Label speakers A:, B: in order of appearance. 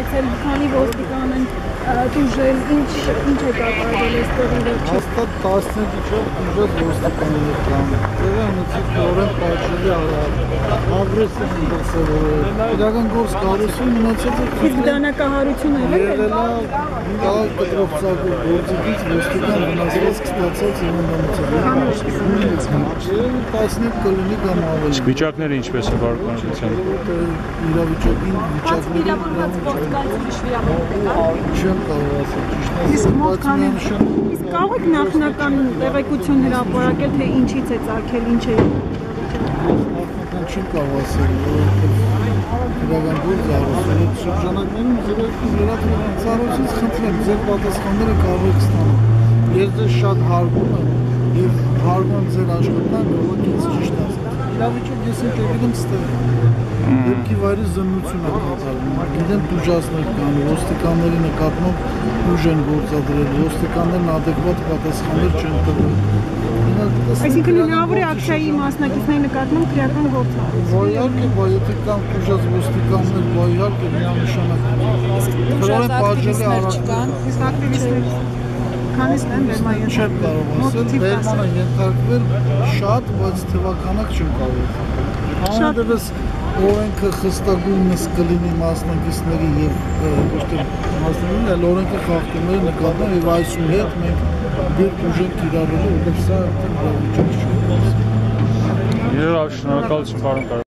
A: Քանի ոստիկան են դուժել, ինչ է կատարվել այստեղ վերջին։
B: Հաստատ 10-ից չով դուժած ոստիկաններ կան։ Ձևը ունեցի նորեն պատժելի ագրեսիվ դրսևորել։ Իրական գործ կառուցում մնացած է։
A: Իսկ դանակահարություն եղել է։
B: Կալ կտրովցակով գործիքից ոստիկան վնասված ստացած եւ ունեցել։ 15 կլինի կամ ավելի։
C: Իսկ վիճակները ինչպես է բարոյականության։
B: Իրավիճակին վիճակները չեմ կարող ասել ճիշտ։
A: Իսկ կարող եք նախնական տեղեկություն հրապարակել, թե ինչից է ծագել, ինչ է։
B: Նախնական չեմ կարող ասել, որովհետև իրական գործ առուսել այդ շրջանակներում ծառայությունից խնդրեմ, ձեր պատասխանները կարող եք ստանալ։ Ես ձեզ շատ հարգում եմ և հարգում եմ ձեր աշխատանքը, որ ինձ ճիշտ ասել։ Իրավիճակ ես ընկերել եմ ստեղ։ Դեպքի վայրի զննություն է կատարվում, գիտեմ տուժածներ կան, ոստիկանների նկատմամբ ուժ են գործադրել, ոստիկաններն ադեկվատ պատասխաններ չեն տվել։
A: Այսինքն հնարավոր է ակցիայի մասնակիցների նկատմամբ քրեական գործ արվի։
B: Իհարկե, եթե կան տուժած ոստիկաններ, իհարկե միանշանակ։
D: Տուժած ակտիվիստներ չկան,
A: իսկ ակտիվիստներ քանիսն են Բերմանը։
B: Չեմ կարող ասել, Բերմանը ենթարկվել շատ, բայց թվականակ չեմ կարող։ Համենայնիվ օրենքը խստագույնս կլինի մասնակիցների եւ ոչ թե մասնակիցների, այլ օրենքը խախտումների նկատմամբ եւ այսուհետ մենք դեռ ուժենք կիրառելու, որովհետեւ սա իրավիճակ չէ։
C: Եվ շնորհակալություն, պարոն